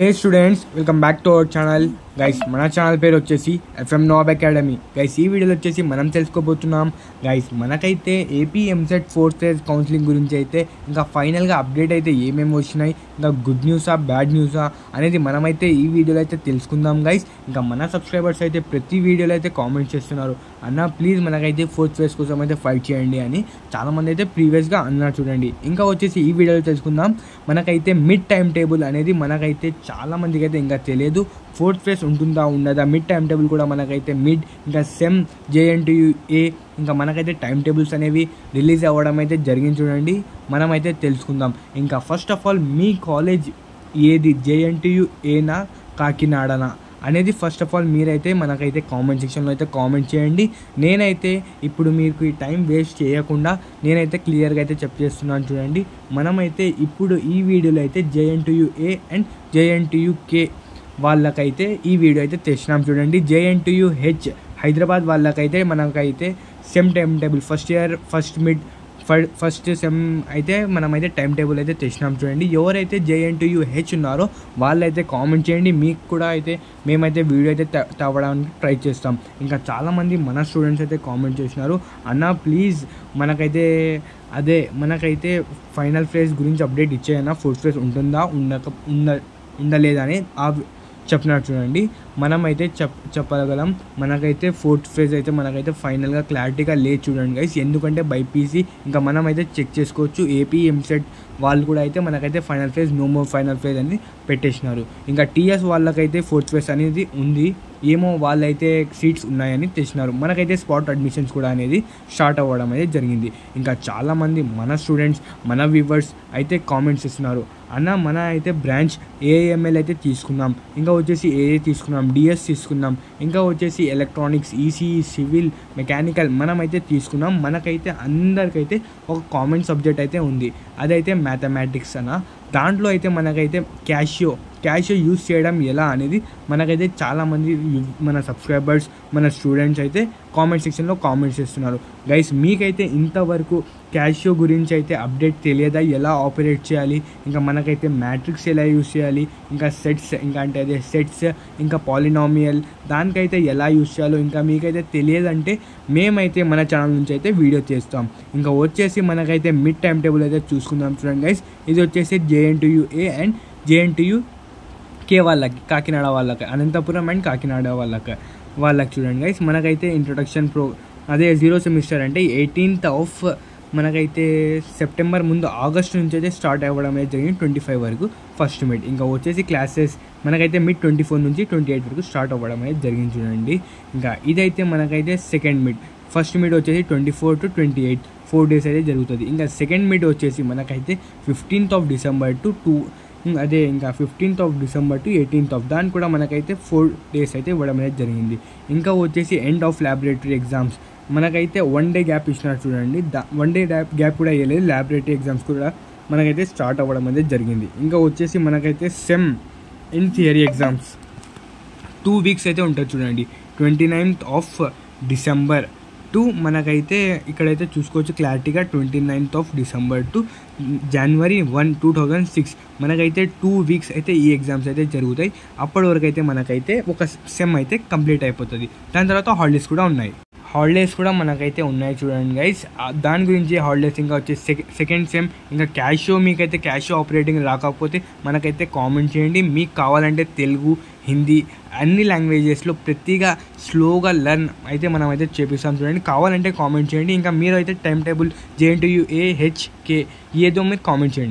Hey students, welcome back to our channel. Guys మన channel పేరు వచ్చేసి FM Noab Academy. గైస్ ఈ వీడియోలో వచ్చేసి మనం తెలుసుకోబోతున్నాం గైస్ మనకైతే AP EAMCET 4th phase counselling గురించి అయితే ఇంకా ఫైనల్గా అప్డేట్ అయితే ఏమేమి వచ్చినాయి, ఇంకా గుడ్ న్యూసా బ్యాడ్ న్యూసా అనేది మనమైతే ఈ వీడియోలో అయితే తెలుసుకుందాం గైస్. ఇంకా మన సబ్స్క్రైబర్స్ అయితే ప్రతి వీడియోలో అయితే కామెంట్ చేస్తున్నారు, అన్న ప్లీజ్ మనకైతే 4th phase కోసం అయితే ఫైట్ చేయండి అని చాలామంది అయితే ప్రీవియస్గా అన్నారు చూడండి. ఇంకా వచ్చేసి ఈ వీడియోలో తెలుసుకుందాం మనకైతే మిడ్ టైం టేబుల్ అనేది మనకైతే చాలామందికి అయితే ఇంకా తెలియదు. 4th phase ఉంటుందా ఉండదా, మిడ్ టైం టేబుల్ కూడా మనకైతే మిడ్ ఇంకా సెమ్ JNTUA ఇంకా మనకైతే టైం టేబుల్స్ అనేవి రిలీజ్ అవ్వడం అయితే జరిగింది చూడండి, మనమైతే తెలుసుకుందాం. ఇంకా first of all me college ఏది, JNTUAనా కాకినాడనా అనేది ఫస్ట్ ఆఫ్ ఆల్ మీరైతే మనకైతే కామెంట్ సెక్షన్లో అయితే కామెంట్ చేయండి. నేనైతే ఇప్పుడు మీకు ఈ టైం వేస్ట్ చేయకుండా నేనైతే క్లియర్గా అయితే చెప్పేస్తున్నాను చూడండి. మనమైతే ఇప్పుడు ఈ వీడియోలో అయితే JNTUA అండ్ JNTUK వాళ్ళకైతే ఈ వీడియో అయితే తెచ్చినాం చూడండి. JNTUH హైదరాబాద్ వాళ్ళకైతే మనకైతే sem time table first sem అయితే మనమైతే టైం టేబుల్ అయితే తెచ్చినాం చూడండి. ఎవరైతే JNTUH ఉన్నారో వాళ్ళైతే కామెంట్ చేయండి, మీకు కూడా అయితే మేమైతే వీడియో అయితే తవ్వడానికి ట్రై చేస్తాం. ఇంకా చాలామంది మన స్టూడెంట్స్ అయితే కామెంట్ చేసినారు, అన్న ప్లీజ్ మనకైతే ఫైనల్ ఫేజ్ గురించి అప్డేట్ ఇచ్చేయన్నా, 4th phase ఉంటుందా ఉండలేదా అని చెప్పినారు చూడండి. మనమైతే చెప్పగలం మనకైతే 4th phase అయితే మనకైతే ఫైనల్గా క్లారిటీగా లేదు చూడండి గైస్. ఎందుకంటే బైపీసీ ఇంకా మనమైతే చెక్ చేసుకోవచ్చు, ఏపీ ఎంసెట్ వాళ్ళు కూడా అయితే మనకైతే final phase no more final phase అని పెట్టేసినారు. ఇంకా TS వాళ్ళకైతే 4th phase అనేది ఉంది, ఏమో వాళ్ళైతే సీట్స్ ఉన్నాయని తెచ్చినారు. మనకైతే స్పాట్ అడ్మిషన్స్ కూడా అనేది స్టార్ట్ అవ్వడం అయితే జరిగింది. ఇంకా చాలామంది మన స్టూడెంట్స్ మన వ్యూవర్స్ అయితే కామెంట్స్ ఇస్తున్నారు, అన్న మన అయితే బ్రాంచ్ AML అయితే తీసుకున్నాం, ఇంకా వచ్చేసి AA తీసుకున్నాం, DS తీసుకున్నాం, ఇంకా వచ్చేసి ఎలక్ట్రానిక్స్, ECE, సివిల్, మెకానికల్ మనమైతే తీసుకున్నాం. మనకైతే అందరికైతే ఒక కామన్ సబ్జెక్ట్ అయితే ఉంది, అదైతే మ్యాథమెటిక్స్ అన్న. దాంట్లో అయితే మనకైతే క్యాషియో యూజ్ చేయడం ఎలా అనేది మనకైతే చాలామంది మన సబ్స్క్రైబర్స్ మన స్టూడెంట్స్ అయితే కామెంట్ సెక్షన్లో కామెంట్స్ చేస్తున్నారు. గైస్ మీకైతే ఇంతవరకు క్యాషియో గురించి అయితే అప్డేట్ తెలియదా, ఎలా ఆపరేట్ చేయాలి, ఇంకా మనకైతే మ్యాట్రిక్స్ ఎలా యూజ్ చేయాలి, ఇంకా సెట్స్ ఇంకా పాలినామియల్ దానికైతే ఎలా యూజ్ చేయాలో ఇంకా మీకైతే తెలియదంటే మేమైతే మన ఛానల్ నుంచి అయితే వీడియో చేస్తాం. ఇంకా వచ్చేసి మనకైతే మిడ్ టైం టేబుల్ అయితే చూసుకుందాం చూడండి గైస్. ఇది వచ్చేసి JNTUA అండ్ JNTUK వాళ్ళకి, కాకినాడ వాళ్ళకి, అనంతపురం అండ్ కాకినాడ వాళ్ళకి చూడండి గైస్. మనకైతే ఇంట్రొడక్షన్ అదే 0 సెమిస్టర్ అంటే 18th మనకైతే సెప్టెంబర్ ముందు ఆగస్ట్ నుంచి అయితే స్టార్ట్ అవ్వడం అయితే జరిగింది, 25 వరకు ఫస్ట్ మిడ్. ఇంకా వచ్చేసి క్లాసెస్ మనకైతే మిడ్ 24 నుంచి 28 వరకు స్టార్ట్ అవ్వడం అయితే జరిగింది చూడండి. ఇంకా ఇదైతే మనకైతే సెకండ్ మిడ్. ఫస్ట్ మిడ్ వచ్చేసి 24 to 28 4 days అయితే జరుగుతుంది. ఇంకా సెకండ్ మిడ్ వచ్చేసి మనకైతే 15th December to 18th దానికి కూడా మనకైతే 4 days అయితే ఇవ్వడం అనేది జరిగింది. ఇంకా వచ్చేసి ఎండ్ ఆఫ్ ల్యాబొరేటరీ ఎగ్జామ్స్ మనకైతే 1 day గ్యాప్ ఇచ్చినారు చూడండి. 1 day గ్యాప్ కూడా ఇవ్వలేదు, ల్యాబొరేటరీ ఎగ్జామ్స్ కూడా మనకైతే స్టార్ట్ అవ్వడం అనేది జరిగింది. ఇంకా వచ్చేసి మనకైతే sem in theory exams 2 weeks అయితే ఉంటుంది చూడండి. 29th December టు మనకైతే ఇక్కడైతే చూసుకోవచ్చు క్లారిటీగా 29th December టు January 1, 2006 మనకైతే 2 weeks అయితే ఈ ఎగ్జామ్స్ అయితే జరుగుతాయి. అప్పటి వరకు అయితే మనకైతే ఒక సెమ్ అయితే కంప్లీట్ అయిపోతుంది. దాని తర్వాత హాలిడేస్ కూడా మనకైతే ఉన్నాయి చూడండి గైస్. దాని గురించి హాలిడేస్ ఇంకా వచ్చేసి సెకండ్ సెమ్ ఇంకా మీకైతే క్యాషియో ఆపరేటింగ్ రాకపోతే మనకైతే కామెంట్ చేయండి. మీకు కావాలంటే తెలుగు, హిందీ అన్ని లాంగ్వేజెస్లో ప్రతిగా స్లోగా లర్న్ అయితే మనమైతే చేపిస్తాం చూడండి. కావాలంటే కామెంట్ చేయండి. ఇంకా మీరు అయితే టైం టేబుల్ JNTUA HK ఏదో మీరు కామెంట్ చేయండి.